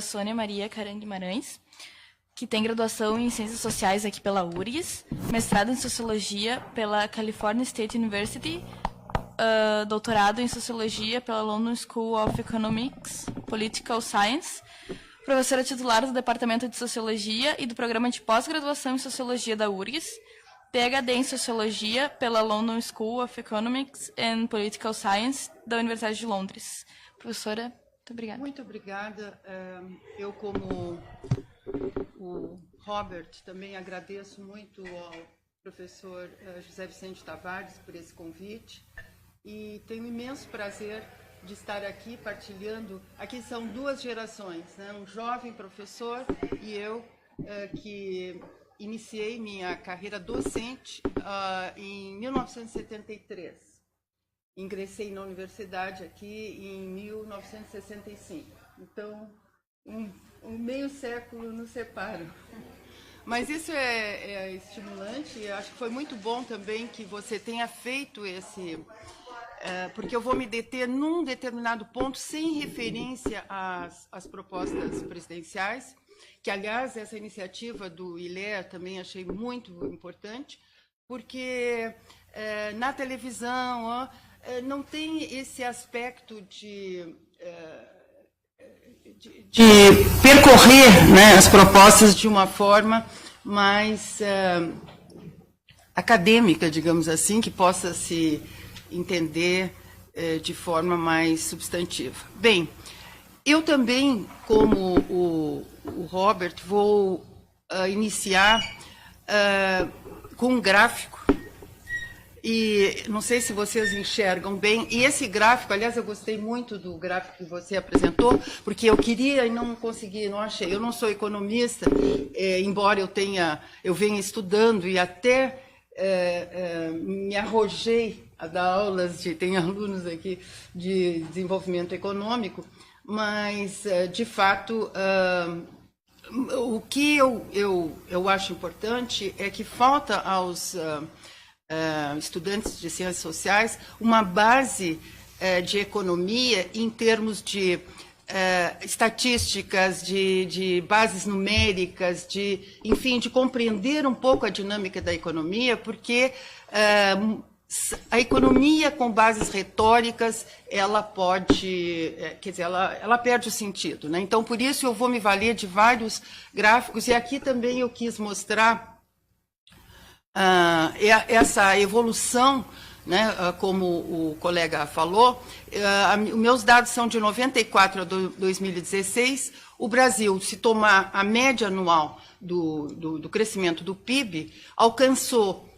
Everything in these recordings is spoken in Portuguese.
Sônia Maria Caran Guimarães, que tem graduação em Ciências Sociais aqui pela URGS, mestrado em Sociologia pela California State University, doutorado em Sociologia pela London School of Economics, Political Science, professora titular do Departamento de Sociologia e do Programa de Pós-Graduação em Sociologia da URGS, PhD em Sociologia pela London School of Economics and Political Science da Universidade de Londres. Professora, muito obrigada. Muito obrigada. Eu, como o Robert, também agradeço muito ao professor José Vicente Tavares por esse convite e tenho imenso prazer de estar aqui partilhando. Aqui são duas gerações, né? Um jovem professor e eu, que iniciei minha carreira docente em 1973. Ingressei na universidade aqui em 1965. Então, um meio século nos separa. Mas isso é estimulante e acho que foi muito bom também que você tenha feito esse... porque eu vou me deter num determinado ponto sem referência às propostas presidenciais, que, aliás, essa iniciativa do ILEA também achei muito importante, porque na televisão não tem esse aspecto de percorrer, né, as propostas de uma forma mais acadêmica, digamos assim, que possa se entender de forma mais substantiva. Bem, eu também, como o Robert, vou iniciar com um gráfico. E não sei se vocês enxergam bem. E esse gráfico, aliás, eu gostei muito do gráfico que você apresentou, porque eu queria e não consegui, não achei. Eu não sou economista, embora eu venha estudando e até me arrojei a dar aulas, tem alunos aqui de desenvolvimento econômico, mas, de fato, o que eu acho importante é que falta aos estudantes de ciências sociais uma base de economia em termos de estatísticas, de bases numéricas, enfim, de compreender um pouco a dinâmica da economia, porque a economia com bases retóricas, ela pode, quer dizer, ela perde o sentido, né? Então, por isso, eu vou me valer de vários gráficos, e aqui também eu quis mostrar essa evolução, né, como o colega falou. Os meus dados são de 94 a 2016. O Brasil, se tomar a média anual do crescimento do PIB, alcançou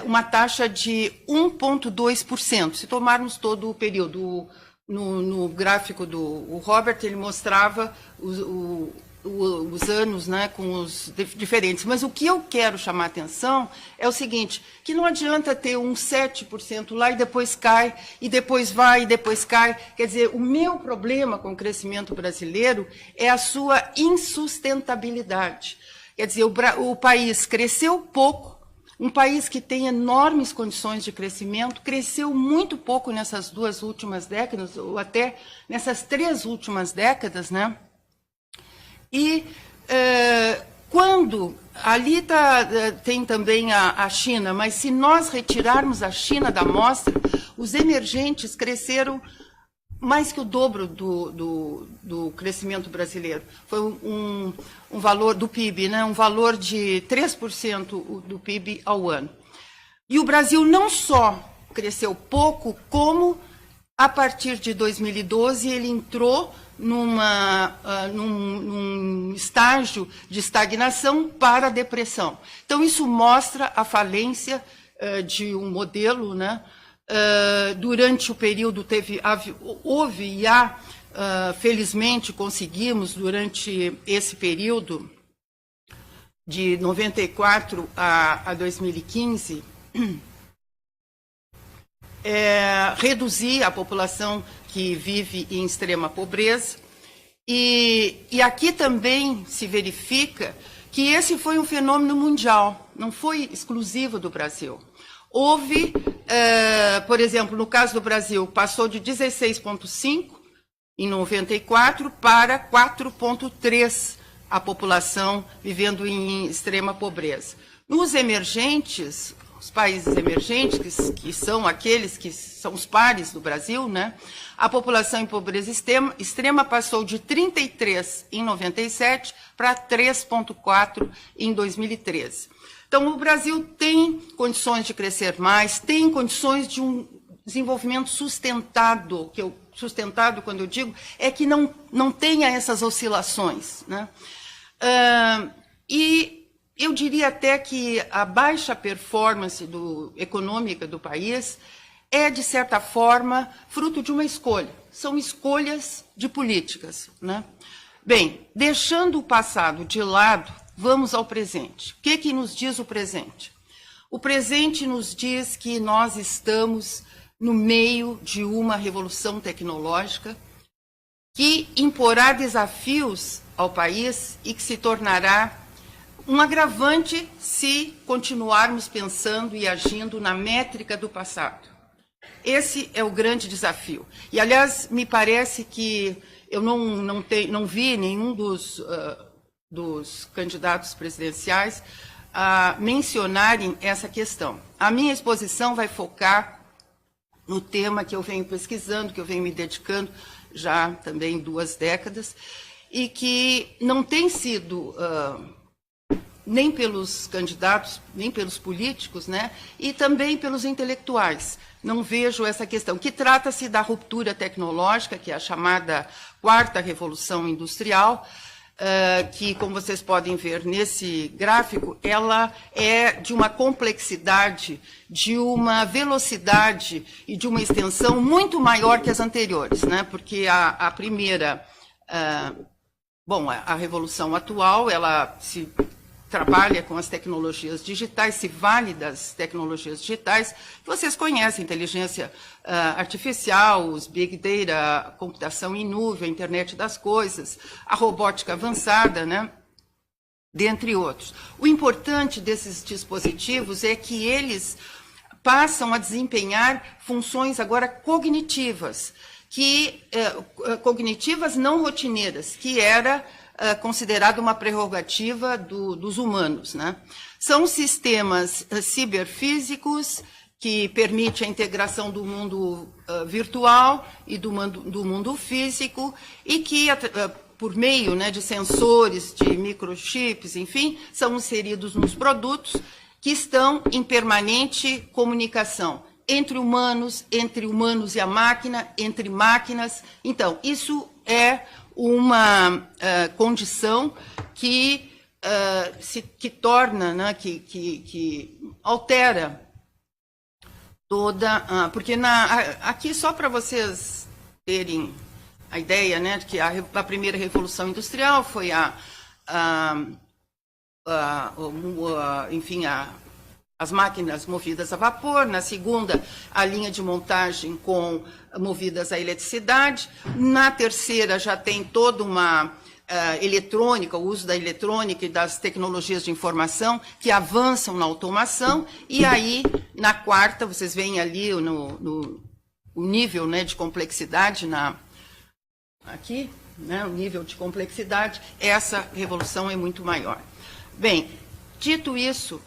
uma taxa de 1,2%. Se tomarmos todo o período, no gráfico do Robert, ele mostrava os anos, né, com os diferentes. Mas o que eu quero chamar a atenção é o seguinte, que não adianta ter um 7% lá e depois cai, e depois vai, e depois cai. Quer dizer, o meu problema com o crescimento brasileiro é a sua insustentabilidade. Quer dizer, o país cresceu pouco, um país que tem enormes condições de crescimento, cresceu muito pouco nessas duas últimas décadas, ou até nessas 3 últimas décadas, né? E quando ali tem também a China, mas se nós retirarmos a China da amostra, os emergentes cresceram mais que o dobro do crescimento brasileiro. Foi um valor do PIB, né? Um valor de 3% do PIB ao ano. E o Brasil não só cresceu pouco, como a partir de 2012 ele entrou num estágio de estagnação para a depressão. Então, isso mostra a falência de um modelo, né? Durante o período houve e felizmente conseguimos, durante esse período de 94 a 2015, reduzir a população que vive em extrema pobreza. E aqui também se verifica que esse foi um fenômeno mundial, não foi exclusivo do Brasil. Houve, por exemplo, no caso do Brasil, passou de 16,5 em 94 para 4,3 a população vivendo em extrema pobreza. Nos emergentes, os países emergentes, que são aqueles que são os pares do Brasil, né, a população em pobreza extrema passou de 33 em 97 para 3,4 em 2013. Então, o Brasil tem condições de crescer mais, tem condições de um desenvolvimento sustentado, sustentado, quando eu digo, é que não tenha essas oscilações, né? E eu diria até que a baixa performance econômica do país é, de certa forma, fruto de uma escolha. São escolhas de políticas, né? Bem, deixando o passado de lado, vamos ao presente. O que nos diz o presente? O presente nos diz que nós estamos no meio de uma revolução tecnológica que imporá desafios ao país e que se tornará um agravante se continuarmos pensando e agindo na métrica do passado. Esse é o grande desafio. E, aliás, me parece que eu não vi nenhum dos candidatos presidenciais mencionarem essa questão. A minha exposição vai focar no tema que eu venho pesquisando, que eu venho me dedicando já também 2 décadas, e que não tem sido nem pelos candidatos, nem pelos políticos, né, e também pelos intelectuais. Não vejo essa questão, que trata-se da ruptura tecnológica, que é a chamada 4ª Revolução Industrial, que, como vocês podem ver nesse gráfico, ela é de uma complexidade, de uma velocidade e de uma extensão muito maior que as anteriores, né? Porque a primeira, a revolução atual, ela se trabalha com as tecnologias digitais, se vale das tecnologias digitais, que vocês conhecem, inteligência artificial, os big data, a computação em nuvem, a internet das coisas, a robótica avançada, né? Dentre outros. O importante desses dispositivos é que eles passam a desempenhar funções agora cognitivas, cognitivas não rotineiras, que era considerado uma prerrogativa dos humanos, né? São sistemas ciberfísicos que permitem a integração do mundo virtual e do mundo físico e que, por meio, né, de sensores, de microchips, enfim, são inseridos nos produtos que estão em permanente comunicação entre humanos e a máquina, entre máquinas. Então, isso é uma condição que torna, né, que altera toda... porque aqui, só para vocês terem a ideia, né, de que a primeira Revolução Industrial foi enfim, as máquinas movidas a vapor, na segunda, a linha de montagem movidas a eletricidade, na terceira já tem toda uma eletrônica, o uso da eletrônica e das tecnologias de informação que avançam na automação, e aí, na quarta, vocês veem ali o nível, né, de complexidade, aqui, né, o nível de complexidade, essa revolução é muito maior. Bem, dito isso,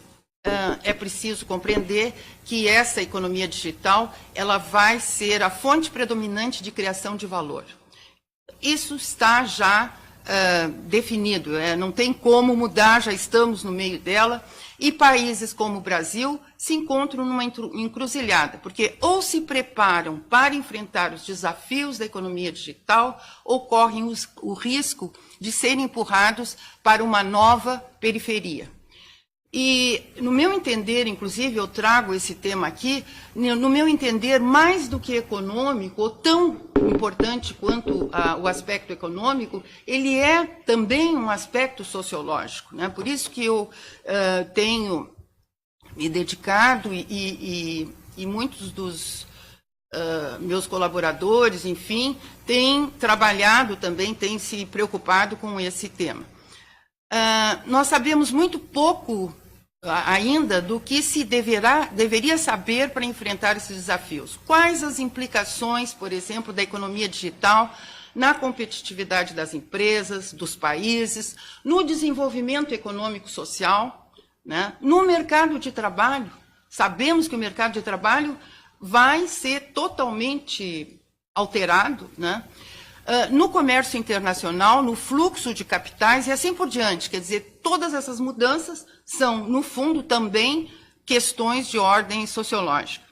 é preciso compreender que essa economia digital ela vai ser a fonte predominante de criação de valor. Isso está já definido, não tem como mudar, já estamos no meio dela, e países como o Brasil se encontram numa encruzilhada, porque ou se preparam para enfrentar os desafios da economia digital, ou correm o risco de serem empurrados para uma nova periferia. E, no meu entender, inclusive, eu trago esse tema aqui, no meu entender, mais do que econômico, ou tão importante quanto o aspecto econômico, ele é também um aspecto sociológico, né? Por isso que eu tenho me dedicado e muitos dos meus colaboradores, enfim, têm trabalhado também, têm se preocupado com esse tema. Nós sabemos muito pouco ainda do que se deveria saber para enfrentar esses desafios. Quais as implicações, por exemplo, da economia digital na competitividade das empresas, dos países, no desenvolvimento econômico-social, né? No mercado de trabalho. Sabemos que o mercado de trabalho vai ser totalmente alterado, né? No comércio internacional, no fluxo de capitais e assim por diante. Quer dizer, todas essas mudanças são, no fundo, também questões de ordem sociológica.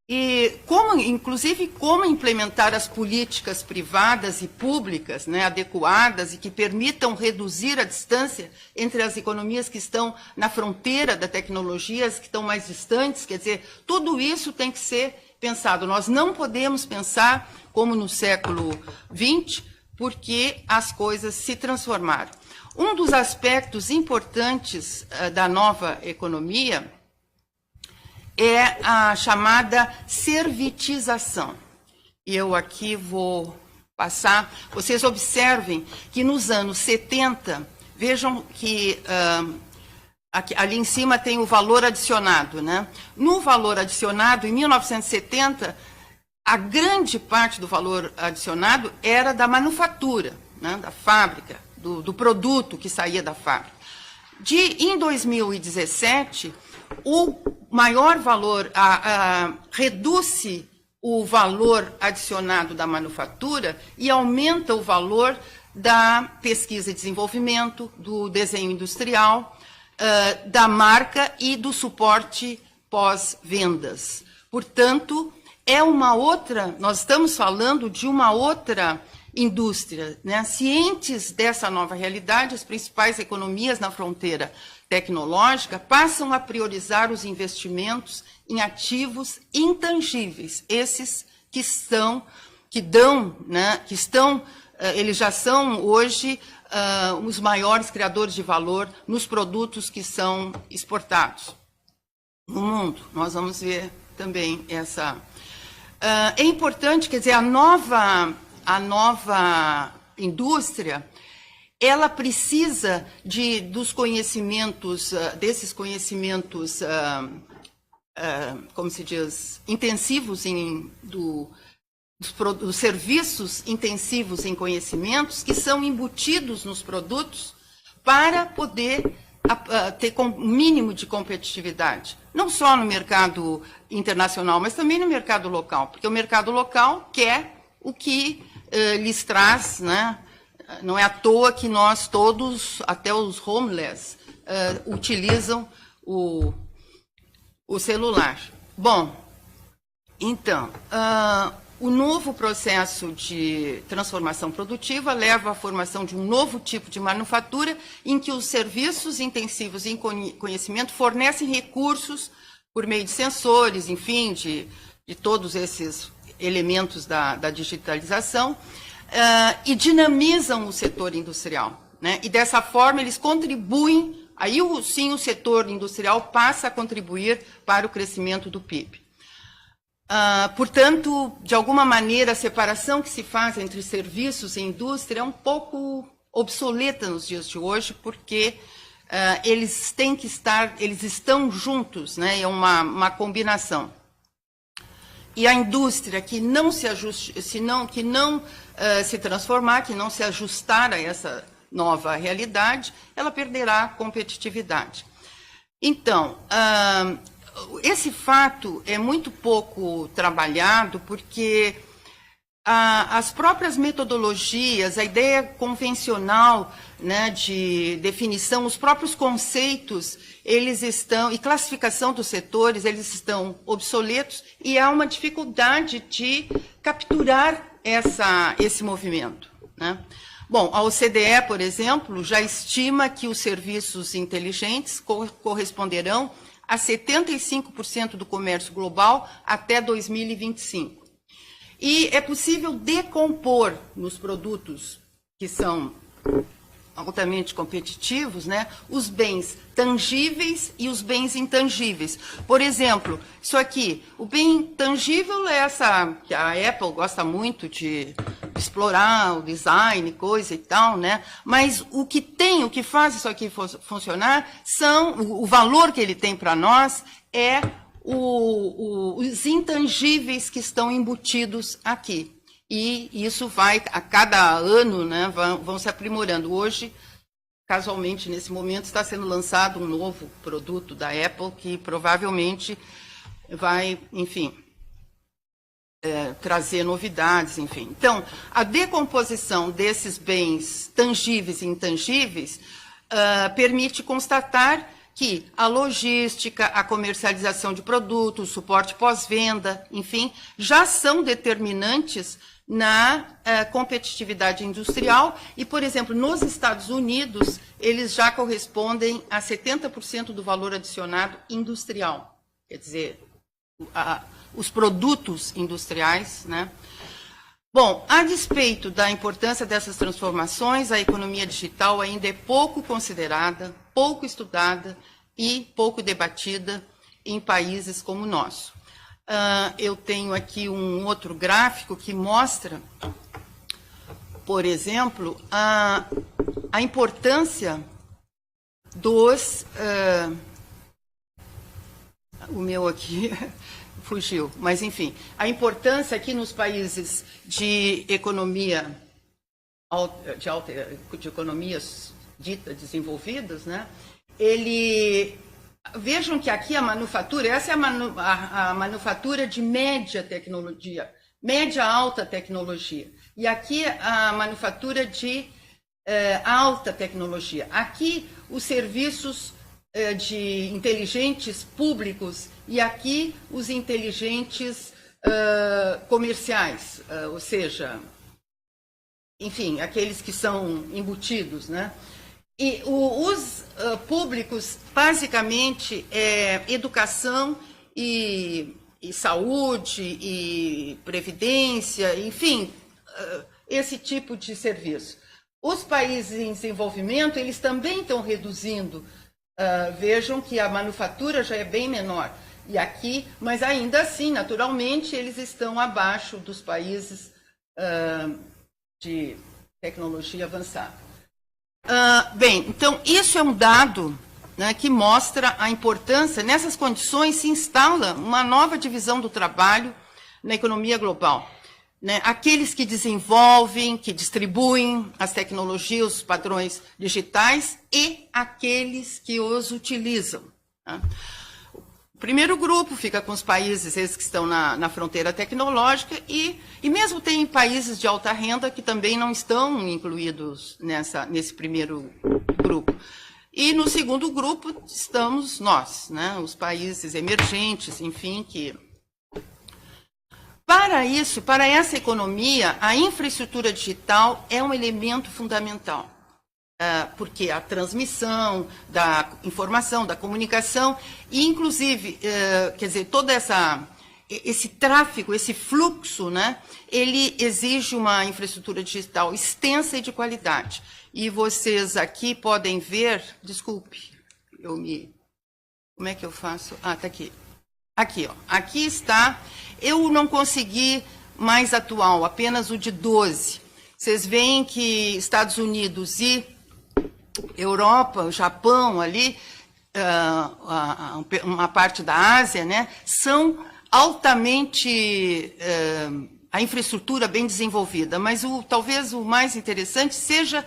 E inclusive, como implementar as políticas privadas e públicas, né, adequadas e que permitam reduzir a distância entre as economias que estão na fronteira da tecnologia, as que estão mais distantes. Quer dizer, tudo isso tem que ser pensado. Nós não podemos pensar como no século XX, porque as coisas se transformaram. Um dos aspectos importantes da nova economia é a chamada servitização. E eu aqui vou passar. Vocês observem que nos anos 70, vejam que ali em cima tem o valor adicionado, né? No valor adicionado, em 1970, a grande parte do valor adicionado era da manufatura, né? Da fábrica, do produto que saía da fábrica. Em 2017, o maior valor, reduz-se o valor adicionado da manufatura e aumenta o valor da pesquisa e desenvolvimento, do desenho industrial, da marca e do suporte pós-vendas. Portanto, nós estamos falando de uma outra indústria, né? Cientes dessa nova realidade, as principais economias na fronteira tecnológica passam a priorizar os investimentos em ativos intangíveis, esses eles já são hoje os maiores criadores de valor nos produtos que são exportados no mundo. Nós vamos ver também essa. É importante, quer dizer, a nova indústria, ela precisa dos conhecimentos, desses conhecimentos, como se diz, intensivos dos serviços intensivos em conhecimentos que são embutidos nos produtos para poder ter um mínimo de competitividade. Não só no mercado internacional, mas também no mercado local, porque o mercado local quer o que lhes traz, né? Não é à toa que nós todos, até os homeless, utilizam o celular. Bom, então, o novo processo de transformação produtiva leva à formação de um novo tipo de manufatura em que os serviços intensivos em conhecimento fornecem recursos por meio de sensores, enfim, de todos esses elementos da digitalização, e dinamizam o setor industrial, né? E dessa forma eles contribuem, aí sim o setor industrial passa a contribuir para o crescimento do PIB. Portanto, de alguma maneira, a separação que se faz entre serviços e indústria é um pouco obsoleta nos dias de hoje, porque eles estão juntos, né? É uma combinação. E a indústria que não se ajuste, que não se transformar, que não se ajustar a essa nova realidade, ela perderá competitividade. Então, esse fato é muito pouco trabalhado, porque as próprias metodologias, a ideia convencional, né, de definição, os próprios conceitos, e classificação dos setores, eles estão obsoletos, e há uma dificuldade de capturar esse movimento, né? Bom, a OCDE, por exemplo, já estima que os serviços inteligentes corresponderão a 75% do comércio global até 2025. E é possível decompor nos produtos que são altamente competitivos, né, os bens tangíveis e os bens intangíveis. Por exemplo, isso aqui, o bem tangível é que a Apple gosta muito de explorar, o design, coisa e tal, né? Mas o que faz isso aqui funcionar o valor que ele tem para nós é os intangíveis que estão embutidos aqui. e isso vai, a cada ano, né, vão se aprimorando. Hoje, casualmente, nesse momento, está sendo lançado um novo produto da Apple que provavelmente vai, enfim, trazer novidades, enfim. Então, a decomposição desses bens tangíveis e intangíveis permite constatar que a logística, a comercialização de produtos, o suporte pós-venda, enfim, já são determinantes na competitividade industrial e, por exemplo, nos Estados Unidos, eles já correspondem a 70% do valor adicionado industrial. Quer dizer, os produtos industriais, né? Bom, a despeito da importância dessas transformações, a economia digital ainda é pouco considerada, pouco estudada e pouco debatida em países como o nosso. Eu tenho aqui um outro gráfico que mostra, por exemplo, a importância dos... o meu aqui fugiu, mas enfim, a importância aqui nos países de economia, de economias ditas desenvolvidas, né? Vejam que aqui a manufatura, essa é a manufatura de média tecnologia, média alta tecnologia, e aqui a manufatura de alta tecnologia. Aqui os serviços de inteligentes públicos e aqui os inteligentes comerciais, ou seja, enfim, aqueles que são embutidos, né? E os públicos, basicamente, educação e saúde e previdência, enfim, esse tipo de serviço. Os países em desenvolvimento, eles também estão reduzindo. Vejam que a manufatura já é bem menor. E aqui, mas ainda assim, naturalmente, eles estão abaixo dos países de tecnologia avançada. Bem, então, isso é um dado, né, que mostra a importância. Nessas condições se instala uma nova divisão do trabalho na economia global. Né? Aqueles que desenvolvem, que distribuem as tecnologias, os padrões digitais e aqueles que os utilizam. Né? O primeiro grupo fica com os países, esses que estão na fronteira tecnológica, e mesmo tem países de alta renda que também não estão incluídos nesse primeiro grupo. E no segundo grupo estamos nós, né, os países emergentes, enfim, que... Para isso, para essa economia, a infraestrutura digital é um elemento fundamental. Porque a transmissão da informação, da comunicação, e inclusive, quer dizer, todo esse tráfego, esse fluxo, né, ele exige uma infraestrutura digital extensa e de qualidade. E vocês aqui podem ver, desculpe, como é que eu faço? Tá aqui. Aqui, ó, aqui está, eu não consegui mais atual, apenas o de 12. Vocês veem que Estados Unidos e Europa, o Japão ali, uma parte da Ásia, né, são altamente, a infraestrutura bem desenvolvida, mas talvez o mais interessante seja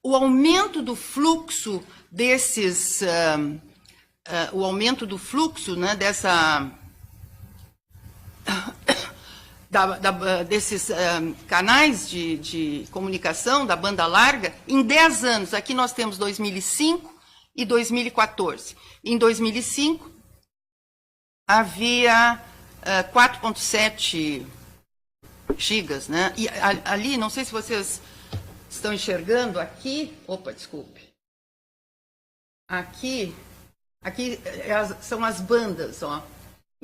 o aumento do fluxo desses, o aumento do fluxo, né, desses canais de comunicação da banda larga em 10 anos. Aqui nós temos 2005 e 2014. Em 2005, havia 4,7 gigas, né? E ali, não sei se vocês estão enxergando, aqui... Opa, desculpe. Aqui são as bandas, ó.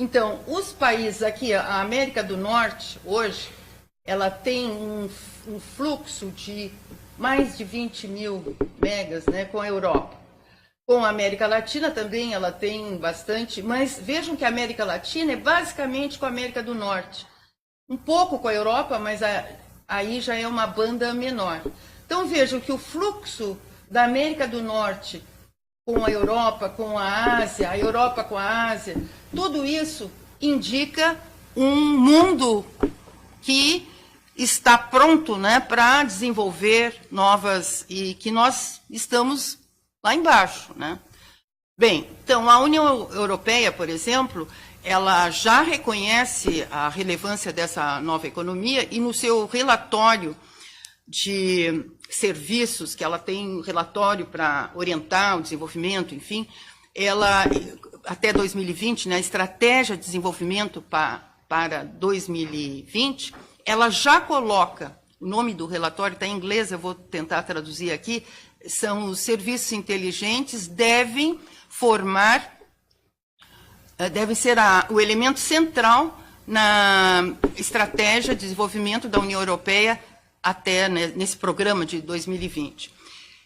Então, os países aqui, a América do Norte, hoje, ela tem um fluxo de mais de 20 mil megas, né, com a Europa. Com a América Latina também ela tem bastante, mas vejam que a América Latina é basicamente com a América do Norte. Um pouco com a Europa, mas aí já é uma banda menor. Então, vejam que o fluxo da América do Norte com a Europa, com a Ásia, a Europa com a Ásia, tudo isso indica um mundo que está pronto, né, para desenvolver novas, e que nós estamos lá embaixo, né? Bem, então, a União Europeia, por exemplo, ela já reconhece a relevância dessa nova economia e no seu relatório de serviços, que ela tem um relatório para orientar o desenvolvimento, enfim, ela, até 2020, né, a estratégia de desenvolvimento para 2020, ela já coloca, o nome do relatório está em inglês, eu vou tentar traduzir aqui, são os serviços inteligentes devem ser o elemento central na estratégia de desenvolvimento da União Europeia até, né, nesse programa de 2020.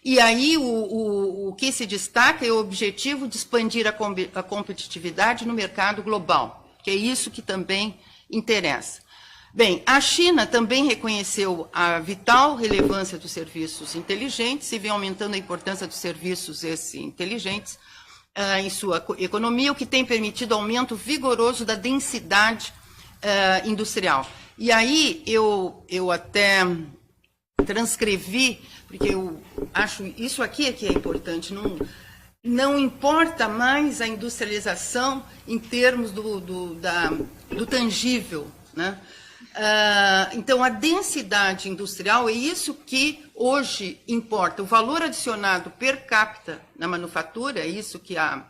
E aí o que se destaca é o objetivo de expandir a competitividade no mercado global, que é isso que também interessa. Bem, a China também reconheceu a vital relevância dos serviços inteligentes e vem aumentando a importância dos serviços inteligentes em sua economia, o que tem permitido aumento vigoroso da densidade industrial. E aí eu até transcrevi, porque eu acho isso aqui é que é importante, não importa mais a industrialização em termos do tangível, né? Então, a densidade industrial é isso que hoje importa. O valor adicionado per capita na manufatura, é isso que a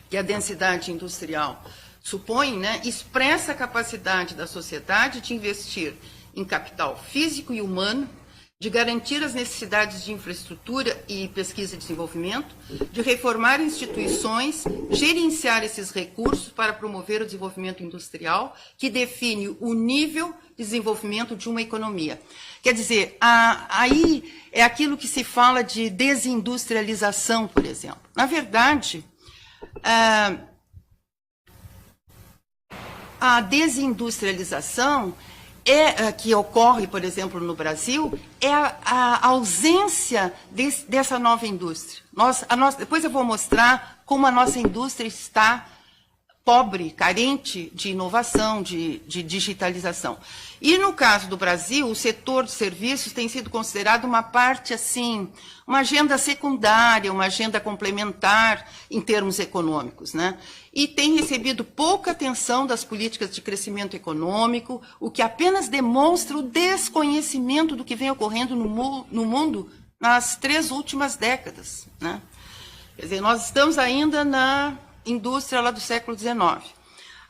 densidade industrial supõe, né? Expressa a capacidade da sociedade de investir em capital físico e humano, de garantir as necessidades de infraestrutura e pesquisa e desenvolvimento, de reformar instituições, gerenciar esses recursos para promover o desenvolvimento industrial, que define o nível de desenvolvimento de uma economia. Quer dizer, aí é aquilo que se fala de desindustrialização, por exemplo. Na verdade, a desindustrialização que ocorre, por exemplo, no Brasil, é a ausência dessa nova indústria. Depois eu vou mostrar como a nossa indústria está pobre, carente de inovação, de digitalização. E no caso do Brasil, o setor de serviços tem sido considerado uma parte, assim, uma agenda secundária, uma agenda complementar em termos econômicos, né? E tem recebido pouca atenção das políticas de crescimento econômico, o que apenas demonstra o desconhecimento do que vem ocorrendo no mundo nas 3 últimas décadas, né? Quer dizer, nós estamos ainda na indústria lá do século XIX.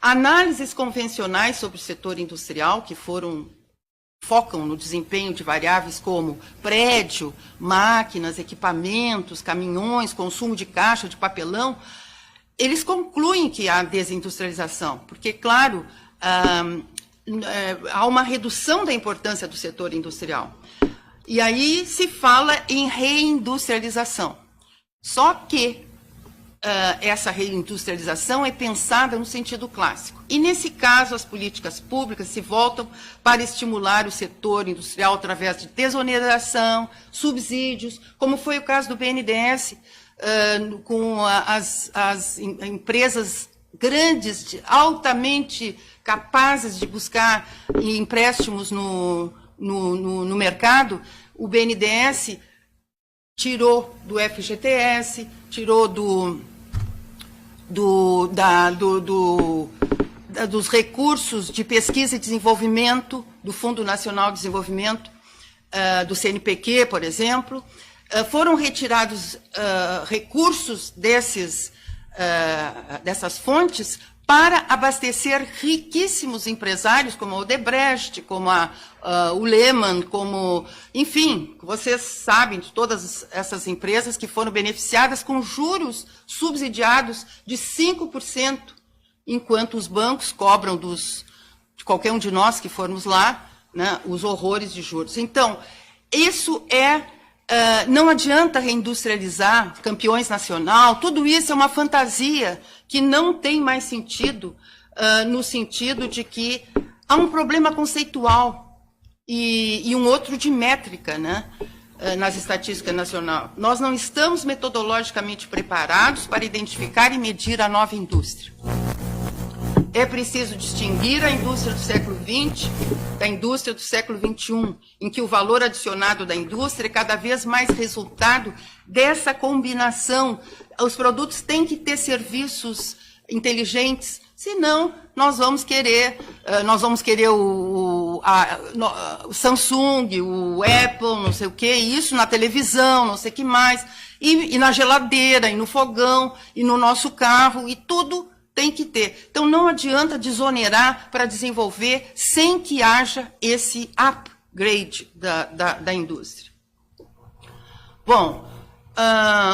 Análises convencionais sobre o setor industrial, que focam no desempenho de variáveis como prédio, máquinas, equipamentos, caminhões, consumo de caixa, de papelão, eles concluem que há desindustrialização, porque, claro, há uma redução da importância do setor industrial. E aí se fala em reindustrialização. Só que essa reindustrialização é pensada no sentido clássico. E, nesse caso, as políticas públicas se voltam para estimular o setor industrial através de desoneração, subsídios, como foi o caso do BNDES, com as empresas grandes, altamente capazes de buscar empréstimos no mercado. O BNDES tirou do FGTS, tirou dos recursos de pesquisa e desenvolvimento, do Fundo Nacional de Desenvolvimento, do CNPq, por exemplo. Foram retirados recursos dessas fontes para abastecer riquíssimos empresários, como a Odebrecht, como o Lehman, enfim, vocês sabem de todas essas empresas que foram beneficiadas com juros subsidiados de 5%, enquanto os bancos cobram de qualquer um de nós que formos lá, né, os horrores de juros. Então, isso não adianta reindustrializar, campeões nacional, tudo isso é uma fantasia que não tem mais sentido, no sentido de que há um problema conceitual e um outro de métrica, né, nas estatísticas nacionais. Nós não estamos metodologicamente preparados para identificar e medir a nova indústria. é preciso distinguir a indústria do século XX da indústria do século XXI, em que o valor adicionado da indústria é cada vez mais resultado dessa combinação. Os produtos têm que ter serviços inteligentes, senão nós vamos querer o Samsung, o Apple, não sei o quê, isso na televisão, não sei o que mais, e na geladeira, e no fogão, e no nosso carro, e tudo tem que ter. Então, não adianta desonerar para desenvolver sem que haja esse upgrade da indústria. Bom,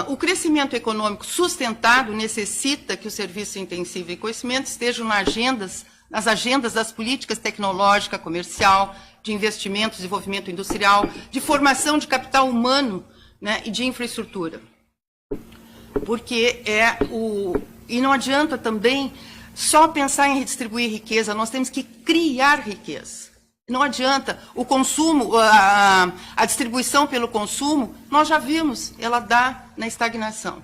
o crescimento econômico sustentado necessita que o serviço intensivo em conhecimento estejam nas agendas das políticas tecnológica, comercial, de investimento, desenvolvimento industrial, de formação de capital humano, né, e de infraestrutura. Porque e não adianta também só pensar em redistribuir riqueza, nós temos que criar riqueza. Não adianta o consumo, a distribuição pelo consumo, nós já vimos, ela dá na estagnação.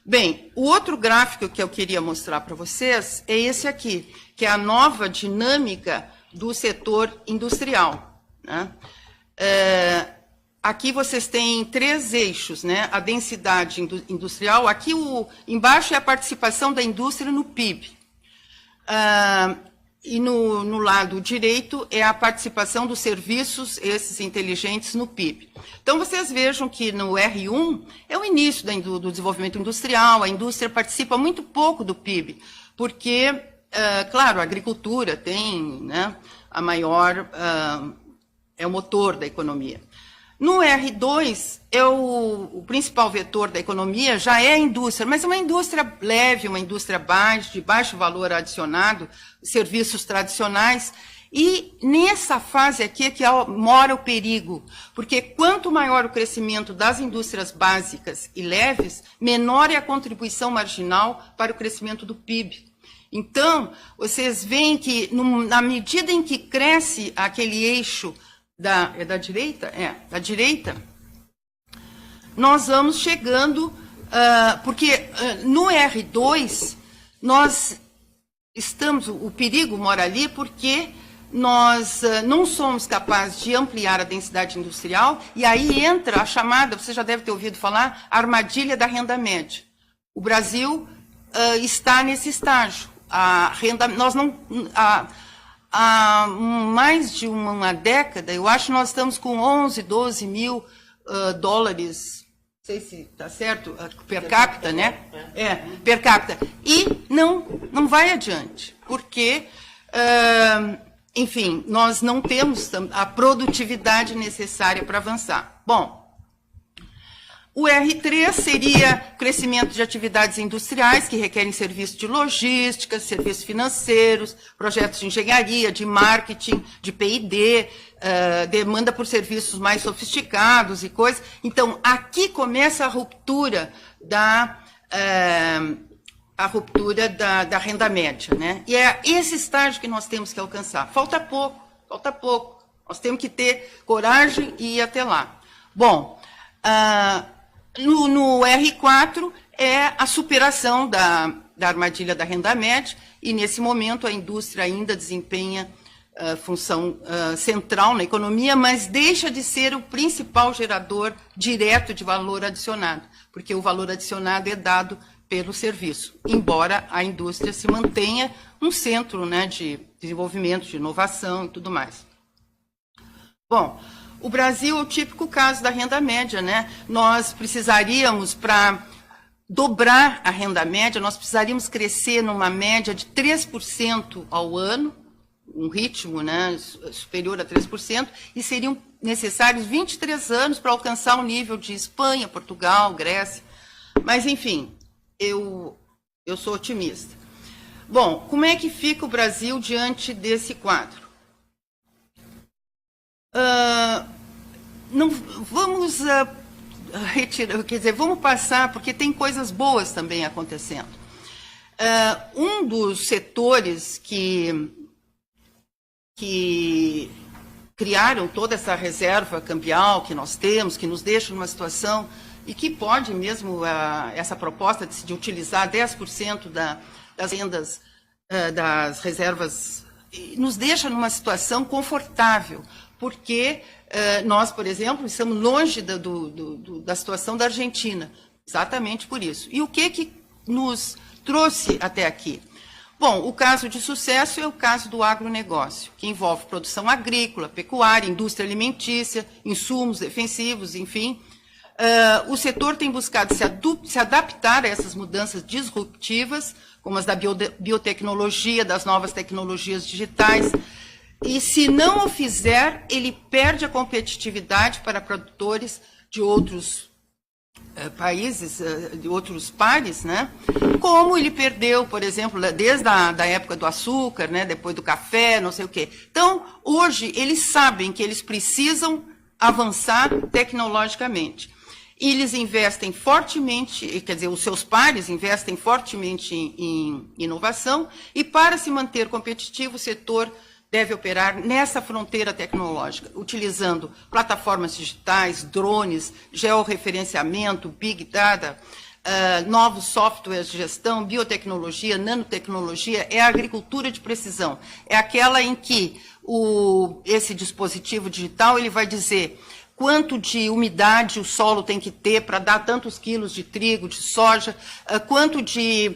Bem, o outro gráfico que eu queria mostrar para vocês é esse aqui, que é a nova dinâmica do setor industrial, né? Aqui vocês têm 3 eixos, né? A densidade industrial, aqui embaixo é a participação da indústria no PIB. E no lado direito é a participação dos serviços, esses inteligentes, no PIB. Então, vocês vejam que no R1 é o início do desenvolvimento industrial, a indústria participa muito pouco do PIB, porque, claro, a agricultura tem, né, a maior, é o motor da economia. No R2, o principal vetor da economia já é a indústria, mas é uma indústria leve, uma indústria de baixo valor adicionado, serviços tradicionais, e nessa fase aqui é que mora o perigo, porque quanto maior o crescimento das indústrias básicas e leves, menor é a contribuição marginal para o crescimento do PIB. Então, vocês veem que, na medida em que cresce aquele eixo da direita? Da direita, nós vamos chegando, porque no R2, o perigo mora ali porque nós não somos capazes de ampliar a densidade industrial, e aí entra a chamada, você já deve ter ouvido falar, armadilha da renda média. O Brasil está nesse estágio. Há mais de uma década, eu acho que nós estamos com 11, 12 mil dólares, não sei se está certo, per capita, né? Per capita. E não vai adiante, porque, enfim, nós não temos a produtividade necessária para avançar. Bom, o R3 seria crescimento de atividades industriais que requerem serviços de logística, serviços financeiros, projetos de engenharia, de marketing, de P&D, demanda por serviços mais sofisticados e coisas. Então, aqui começa a ruptura da renda média, né? E é esse estágio que nós temos que alcançar. Falta pouco. Nós temos que ter coragem e ir até lá. Bom, no R4 é a superação da armadilha da renda média, e nesse momento a indústria ainda desempenha função central na economia, mas deixa de ser o principal gerador direto de valor adicionado, porque o valor adicionado é dado pelo serviço, embora a indústria se mantenha um centro, né, de desenvolvimento, de inovação e tudo mais. Bom, o Brasil é o típico caso da renda média, né? Nós precisaríamos, para dobrar a renda média, nós precisaríamos crescer numa média de 3% ao ano, um ritmo, né, superior a 3%, e seriam necessários 23 anos para alcançar o nível de Espanha, Portugal, Grécia. Mas, enfim, eu sou otimista. Bom, como é que fica o Brasil diante desse quadro? Não vamos retirar, quer dizer, vamos passar, porque tem coisas boas também acontecendo. Um dos setores que criaram toda essa reserva cambial que nós temos, que nos deixa numa situação, e que pode mesmo, essa proposta de utilizar 10% das rendas das reservas, nos deixa numa situação confortável, porque nós, por exemplo, estamos longe da situação da Argentina, exatamente por isso. E o que nos trouxe até aqui? Bom, o caso de sucesso é o caso do agronegócio, que envolve produção agrícola, pecuária, indústria alimentícia, insumos defensivos, enfim. O setor tem buscado se adaptar a essas mudanças disruptivas, como as da biotecnologia, das novas tecnologias digitais, e se não o fizer, ele perde a competitividade para produtores de outros países, de outros pares, né? Como ele perdeu, por exemplo, desde a época do açúcar, né? Depois do café, não sei o quê. Então, hoje, eles sabem que eles precisam avançar tecnologicamente. E eles investem fortemente, quer dizer, os seus pares investem fortemente em inovação, e para se manter competitivo, o setor deve operar nessa fronteira tecnológica, utilizando plataformas digitais, drones, georreferenciamento, big data, novos softwares de gestão, biotecnologia, nanotecnologia. É a agricultura de precisão. É aquela em que esse dispositivo digital ele vai dizer quanto de umidade o solo tem que ter para dar tantos quilos de trigo, de soja, quanto de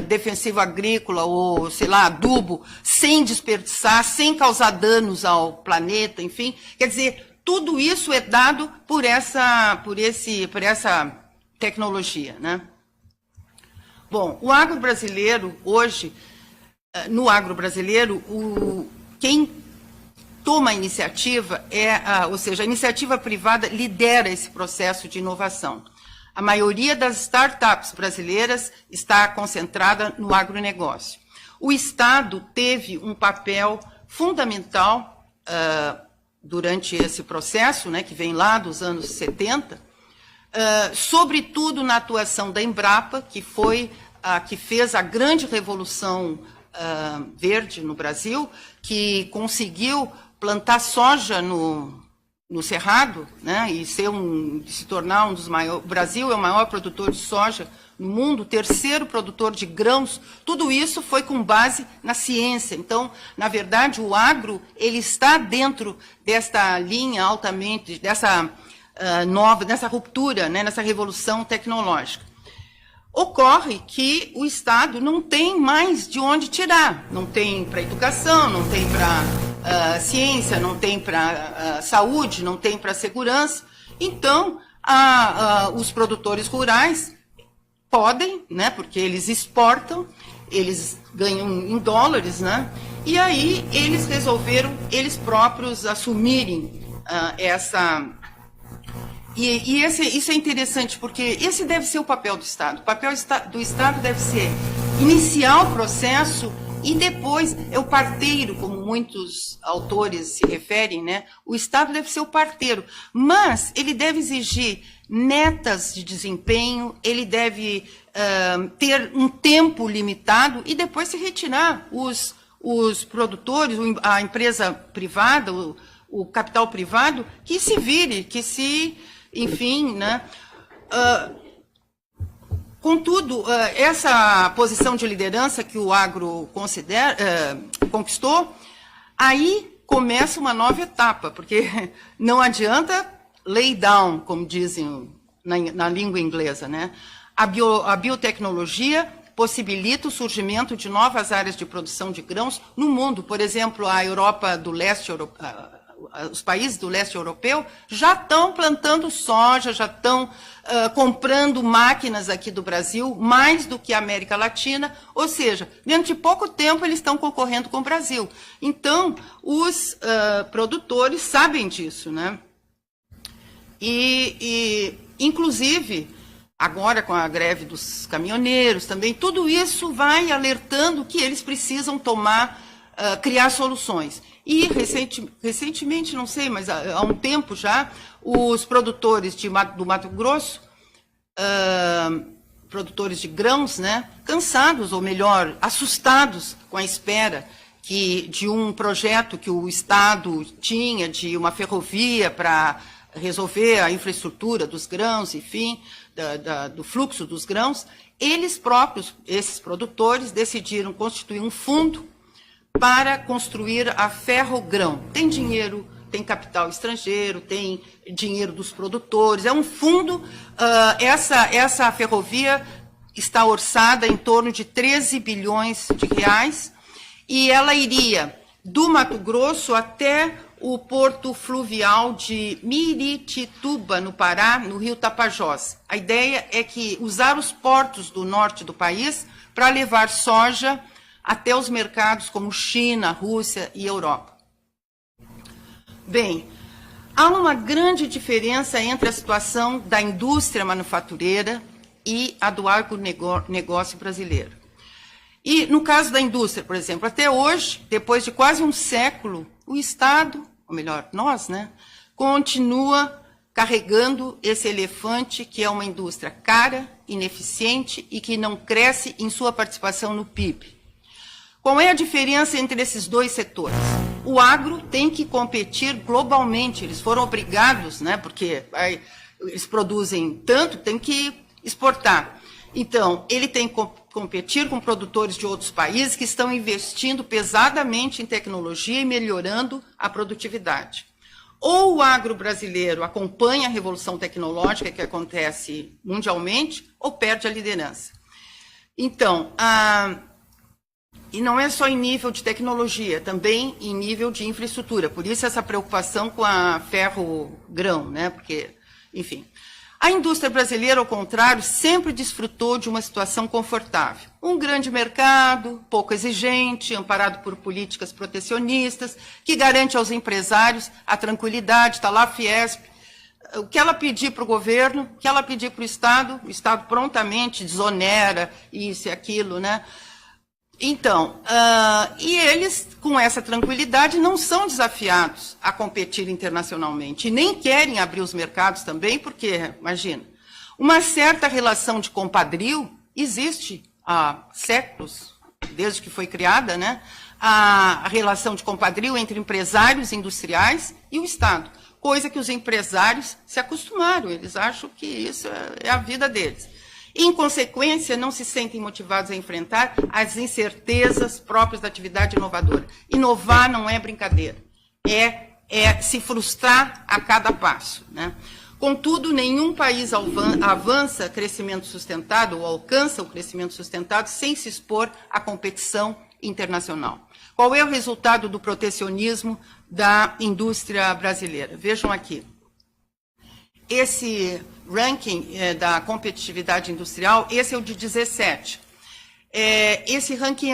defensivo agrícola ou, sei lá, adubo, sem desperdiçar, sem causar danos ao planeta, enfim. Quer dizer, tudo isso é dado por essa tecnologia, né? Bom, o agro brasileiro, hoje, no agro brasileiro, quem toma a iniciativa, ou seja, a iniciativa privada lidera esse processo de inovação. A maioria das startups brasileiras está concentrada no agronegócio. O Estado teve um papel fundamental durante esse processo, né, que vem lá dos anos 70, sobretudo na atuação da Embrapa, que foi a que fez a grande revolução verde no Brasil, que conseguiu plantar soja no Cerrado, né, e se tornar um dos maiores. O Brasil é o maior produtor de soja no mundo, o terceiro produtor de grãos. Tudo isso foi com base na ciência. Então, na verdade, o agro ele está dentro desta linha altamente, dessa ruptura, né, nessa revolução tecnológica. Ocorre que o Estado não tem mais de onde tirar. Não tem para educação, não tem para ciência, não tem para saúde, não tem para segurança. Então, os produtores rurais podem, né, porque eles exportam, eles ganham em dólares, né, e aí eles resolveram, eles próprios, assumirem essa... Isso é interessante, porque esse deve ser o papel do Estado. O papel do Estado deve ser iniciar o processo e depois é o parteiro, como muitos autores se referem, né? O Estado deve ser o parteiro, mas ele deve exigir metas de desempenho, ele deve ter um tempo limitado e depois se retirar os produtores, a empresa privada, o capital privado, que se vire, enfim, né? Contudo, essa posição de liderança que o agro conquistou, aí começa uma nova etapa, porque não adianta lay down, como dizem na língua inglesa, né? A biotecnologia possibilita o surgimento de novas áreas de produção de grãos no mundo. Por exemplo, a Europa do Leste, os países do leste europeu já estão plantando soja, já estão comprando máquinas aqui do Brasil, mais do que a América Latina, ou seja, dentro de pouco tempo eles estão concorrendo com o Brasil. Então, os produtores sabem disso, né? Inclusive, agora com a greve dos caminhoneiros também, tudo isso vai alertando que eles precisam criar soluções. E recentemente, não sei, mas há um tempo já, os produtores do Mato Grosso, produtores de grãos, né, cansados, ou melhor, assustados com a espera de um projeto que o Estado tinha, de uma ferrovia para resolver a infraestrutura dos grãos, enfim, do fluxo dos grãos, eles próprios, esses produtores, decidiram constituir um fundo para construir a Ferrogrão. Tem dinheiro, tem capital estrangeiro, tem dinheiro dos produtores, é um fundo, essa ferrovia está orçada em torno de 13 bilhões de reais, e ela iria do Mato Grosso até o porto fluvial de Miritituba, no Pará, no rio Tapajós. A ideia é que usar os portos do norte do país para levar soja até os mercados como China, Rússia e Europa. Bem, há uma grande diferença entre a situação da indústria manufatureira e a do agronegócio brasileiro. E no caso da indústria, por exemplo, até hoje, depois de quase um século, o Estado, ou melhor, nós, né, continua carregando esse elefante que é uma indústria cara, ineficiente e que não cresce em sua participação no PIB. Qual é a diferença entre esses dois setores? O agro tem que competir globalmente, eles foram obrigados, né, porque eles produzem tanto, tem que exportar. Então, ele tem que competir com produtores de outros países que estão investindo pesadamente em tecnologia e melhorando a produtividade. Ou o agro brasileiro acompanha a revolução tecnológica que acontece mundialmente, ou perde a liderança. Então, e não é só em nível de tecnologia, também em nível de infraestrutura. Por isso essa preocupação com a Ferrogrão, né? Porque, enfim. A indústria brasileira, ao contrário, sempre desfrutou de uma situação confortável. Um grande mercado, pouco exigente, amparado por políticas protecionistas, que garante aos empresários a tranquilidade, está lá a Fiesp. O que ela pedir para o governo, o que ela pedir para o Estado prontamente desonera isso e aquilo, né? Então, e eles, com essa tranquilidade, não são desafiados a competir internacionalmente, e nem querem abrir os mercados também, porque, imagina, uma certa relação de compadrio existe há séculos, desde que foi criada, né, a relação de compadrio entre empresários industriais e o Estado, coisa que os empresários se acostumaram, eles acham que isso é a vida deles. Em consequência, não se sentem motivados a enfrentar as incertezas próprias da atividade inovadora. Inovar não é brincadeira, é se frustrar a cada passo, né? Contudo, nenhum país avança crescimento sustentado ou alcança o crescimento sustentado sem se expor à competição internacional. Qual é o resultado do protecionismo da indústria brasileira? Vejam aqui. Esse ranking da competitividade industrial, esse é o de 17. Esse ranking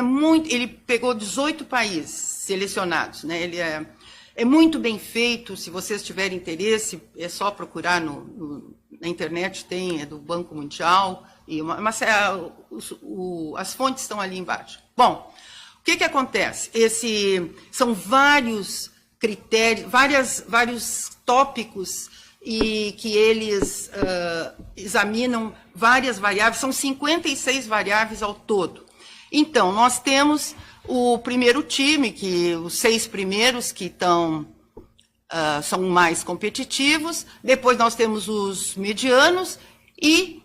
ele pegou 18 países selecionados, né? Ele é muito bem feito, se vocês tiverem interesse, é só procurar na internet, é do Banco Mundial, e as fontes estão ali embaixo. Bom, o que acontece? São vários critérios, vários tópicos, e que eles examinam várias variáveis, são 56 variáveis ao todo. Então, nós temos o primeiro time, os 6 primeiros que são mais competitivos, depois nós temos os medianos e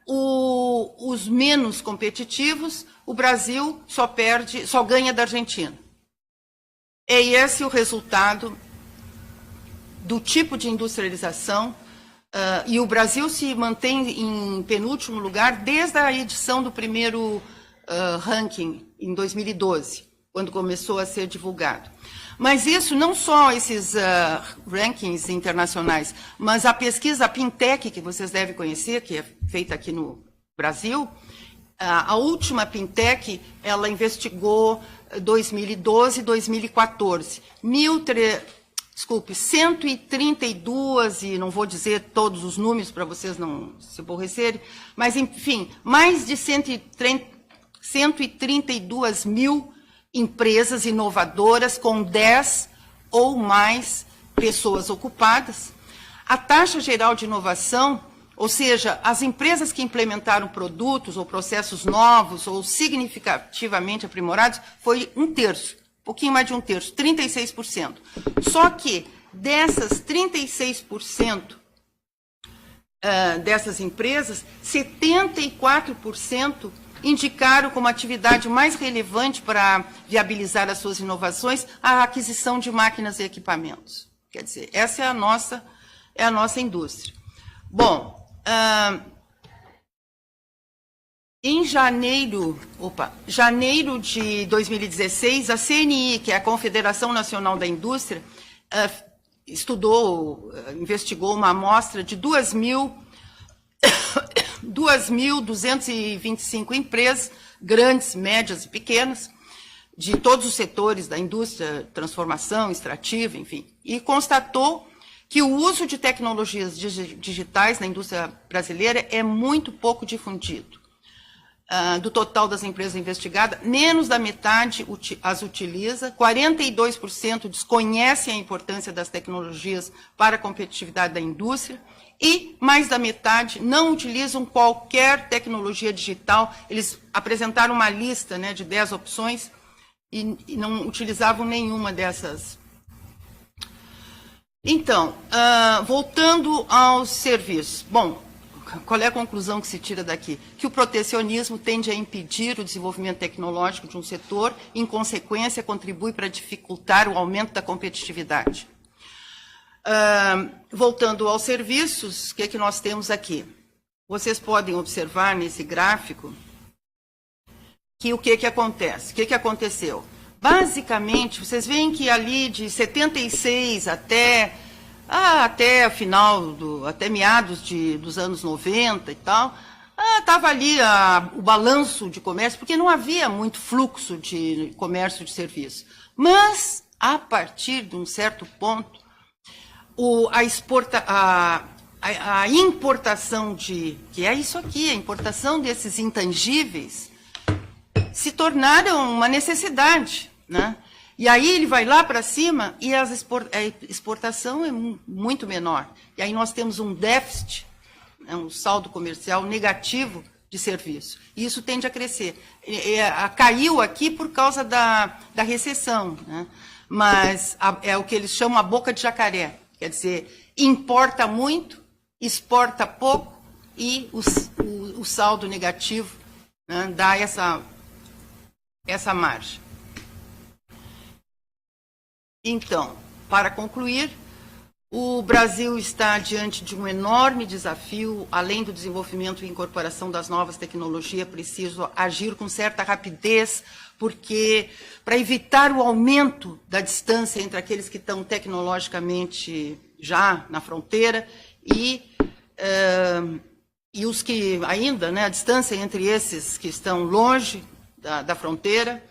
os menos competitivos, o Brasil só ganha da Argentina. É esse o resultado do tipo de industrialização, e o Brasil se mantém em penúltimo lugar desde a edição do primeiro ranking, em 2012, quando começou a ser divulgado. Mas isso, não só esses rankings internacionais, mas a pesquisa Pintec, que vocês devem conhecer, que é feita aqui no Brasil, a última Pintec, ela investigou 2012 e 2014, 132, e não vou dizer todos os números para vocês não se aborrecerem, mas, enfim, mais de 132 mil empresas inovadoras com 10 ou mais pessoas ocupadas. A taxa geral de inovação, ou seja, as empresas que implementaram produtos ou processos novos ou significativamente aprimorados, foi 1/3. Pouquinho mais de 1/3, 36%. Só que Dessas 36% dessas empresas, 74% indicaram como atividade mais relevante para viabilizar as suas inovações a aquisição de máquinas e equipamentos. Quer dizer, essa é a nossa indústria. Bom, em janeiro de 2016, a CNI, que é a Confederação Nacional da Indústria, investigou uma amostra de 2.225 empresas, grandes, médias e pequenas, de todos os setores da indústria, transformação, extrativa, enfim, e constatou que o uso de tecnologias digitais na indústria brasileira é muito pouco difundido. Do total das empresas investigadas, menos da metade as utiliza, 42% desconhecem a importância das tecnologias para a competitividade da indústria e mais da metade não utilizam qualquer tecnologia digital. Eles apresentaram uma lista, né, de 10 opções e não utilizavam nenhuma dessas. Então, voltando aos serviços. Bom, qual é a conclusão que se tira daqui? Que o protecionismo tende a impedir o desenvolvimento tecnológico de um setor e, em consequência, contribui para dificultar o aumento da competitividade. Voltando aos serviços, o que é que nós temos aqui? Vocês podem observar nesse gráfico que o que é que acontece? O que é que aconteceu? Basicamente, vocês veem que ali de 76 até até meados dos anos 90 e tal, estava ali o balanço de comércio, porque não havia muito fluxo de comércio de serviço. Mas, a partir de um certo ponto, a importação que é isso aqui, a importação desses intangíveis, se tornaram uma necessidade, né? E aí ele vai lá para cima e a exportação é muito menor. E aí nós temos um déficit, um saldo comercial negativo de serviço. E isso tende a crescer. Caiu aqui por causa da recessão, né? Mas é o que eles chamam a boca de jacaré. Quer dizer, importa muito, exporta pouco e o saldo negativo, né, dá essa margem. Então, para concluir, o Brasil está diante de um enorme desafio. Além do desenvolvimento e incorporação das novas tecnologias, é preciso agir com certa rapidez, porque para evitar o aumento da distância entre aqueles que estão tecnologicamente já na fronteira e os que ainda, né, a distância entre esses que estão longe da fronteira.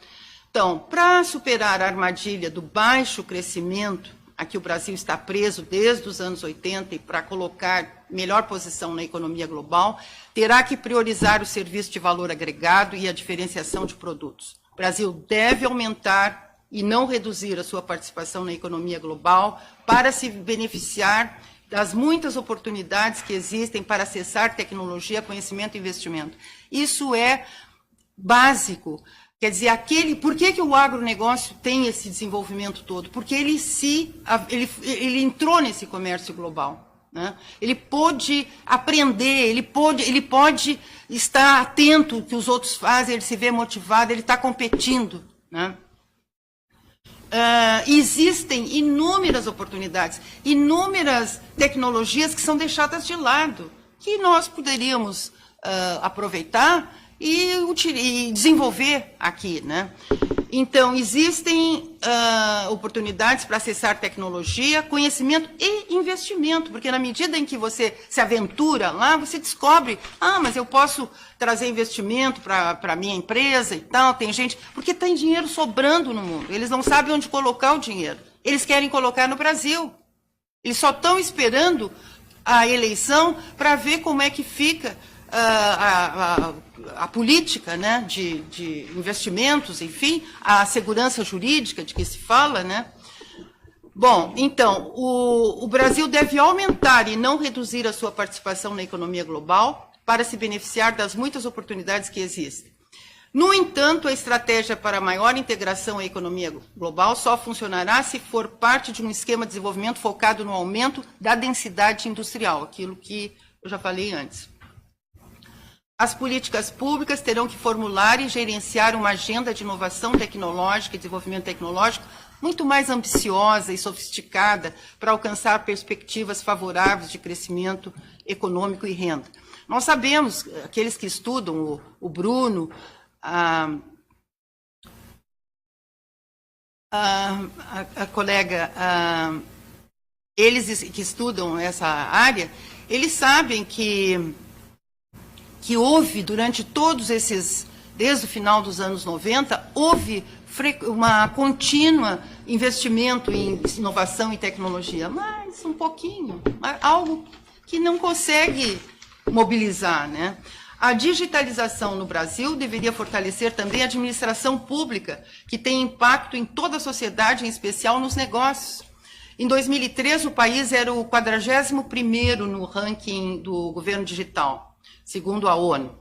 Então, para superar a armadilha do baixo crescimento a que o Brasil está preso desde os anos 80 e para colocar melhor posição na economia global, terá que priorizar o serviço de valor agregado e a diferenciação de produtos. O Brasil deve aumentar e não reduzir a sua participação na economia global para se beneficiar das muitas oportunidades que existem para acessar tecnologia, conhecimento e investimento. Isso é básico. Quer dizer, por que o agronegócio tem esse desenvolvimento todo? Porque ele entrou nesse comércio global, né? Ele pôde aprender, ele pode estar atento ao que os outros fazem, ele se vê motivado, ele está competindo, né? Existem inúmeras oportunidades, inúmeras tecnologias que são deixadas de lado, que nós poderíamos aproveitar e desenvolver aqui, né? Então, existem oportunidades para acessar tecnologia, conhecimento e investimento, porque na medida em que você se aventura lá, você descobre, mas eu posso trazer investimento para a minha empresa e tal, tem gente, porque tem dinheiro sobrando no mundo, eles não sabem onde colocar o dinheiro, eles querem colocar no Brasil, eles só estão esperando a eleição para ver como é que fica a política, né, de investimentos, enfim, a segurança jurídica de que se fala, né? Bom, então, o Brasil deve aumentar e não reduzir a sua participação na economia global para se beneficiar das muitas oportunidades que existem. No entanto, a estratégia para maior integração à economia global só funcionará se for parte de um esquema de desenvolvimento focado no aumento da densidade industrial, aquilo que eu já falei antes. As políticas públicas terão que formular e gerenciar uma agenda de inovação tecnológica e desenvolvimento tecnológico muito mais ambiciosa e sofisticada para alcançar perspectivas favoráveis de crescimento econômico e renda. Nós sabemos, aqueles que estudam, o Bruno, a colega, eles que estudam essa área, eles sabem que houve, durante todos esses, desde o final dos anos 90, houve uma contínua investimento em inovação e tecnologia, mas um pouquinho, algo que não consegue mobilizar, né? A digitalização no Brasil deveria fortalecer também a administração pública, que tem impacto em toda a sociedade, em especial nos negócios. Em 2013, o país era o 41º no ranking do governo digital, segundo a ONU.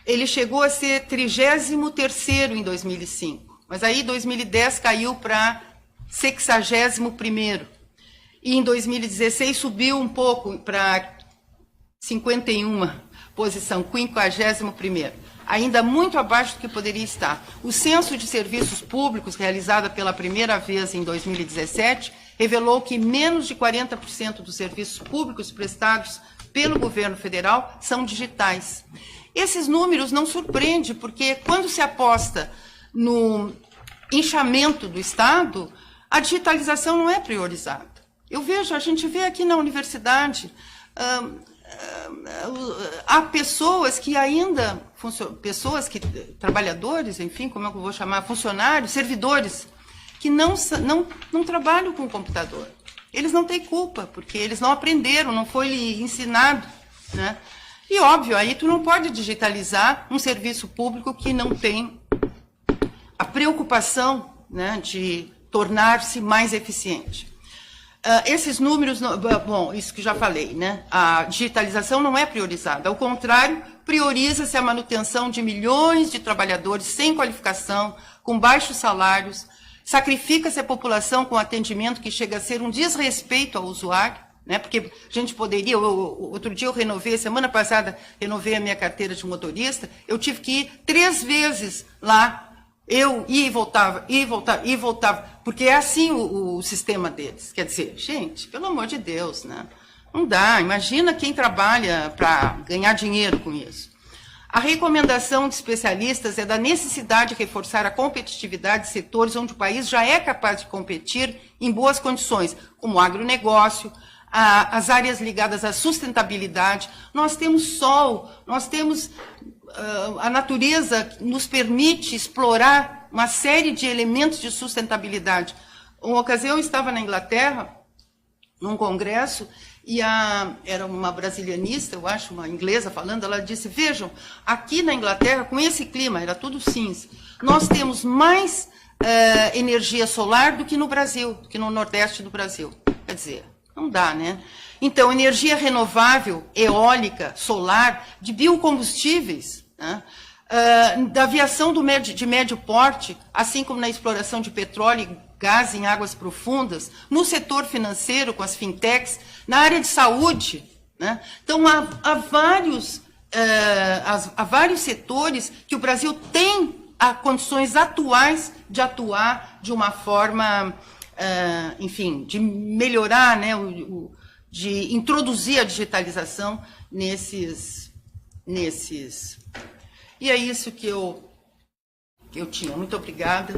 Ele chegou a ser 33º em 2005, mas aí em 2010 caiu para 61º. E em 2016 subiu um pouco para 51ª posição, 51º, ainda muito abaixo do que poderia estar. O Censo de Serviços Públicos, realizado pela primeira vez em 2017, revelou que menos de 40% dos serviços públicos prestados pelo governo federal são digitais. Esses números não surpreendem, porque quando se aposta no inchamento do Estado, a digitalização não é priorizada. A gente vê aqui na universidade, há pessoas que ainda, trabalhadores, enfim, como é que eu vou chamar, funcionários, servidores, que não trabalham com computador. Eles não têm culpa, porque eles não aprenderam, não foi ensinado, né? E, óbvio, aí tu não pode digitalizar um serviço público que não tem a preocupação, né, de tornar-se mais eficiente. Esses números, bom, isso que já falei, né? A digitalização não é priorizada. Ao contrário, prioriza-se a manutenção de milhões de trabalhadores sem qualificação, com baixos salários, sacrifica-se a população com atendimento que chega a ser um desrespeito ao usuário, né? Porque a gente poderia, outro dia semana passada, renovei a minha carteira de motorista, eu tive que ir 3 vezes lá. Eu ia e voltava, porque é assim o sistema deles. Quer dizer, gente, pelo amor de Deus, né? Não dá, imagina quem trabalha para ganhar dinheiro com isso. A recomendação de especialistas é da necessidade de reforçar a competitividade de setores onde o país já é capaz de competir em boas condições, como o agronegócio, as áreas ligadas à sustentabilidade. Nós temos sol, nós temos... a natureza nos permite explorar uma série de elementos de sustentabilidade. Uma ocasião eu estava na Inglaterra, num congresso, e era uma brasilianista, eu acho, uma inglesa falando, ela disse, vejam, aqui na Inglaterra, com esse clima, era tudo cinza, nós temos mais energia solar do que no Brasil, do que no Nordeste do Brasil. Quer dizer, não dá, né? Então, energia renovável, eólica, solar, de biocombustíveis, né? Da aviação de médio porte, assim como na exploração de petróleo e gás em águas profundas, no setor financeiro, com as fintechs, na área de saúde, né? Então, há vários setores que o Brasil tem condições atuais de atuar de uma forma, enfim, de melhorar, né, de introduzir a digitalização nesses. E é isso que eu tinha. Muito obrigada.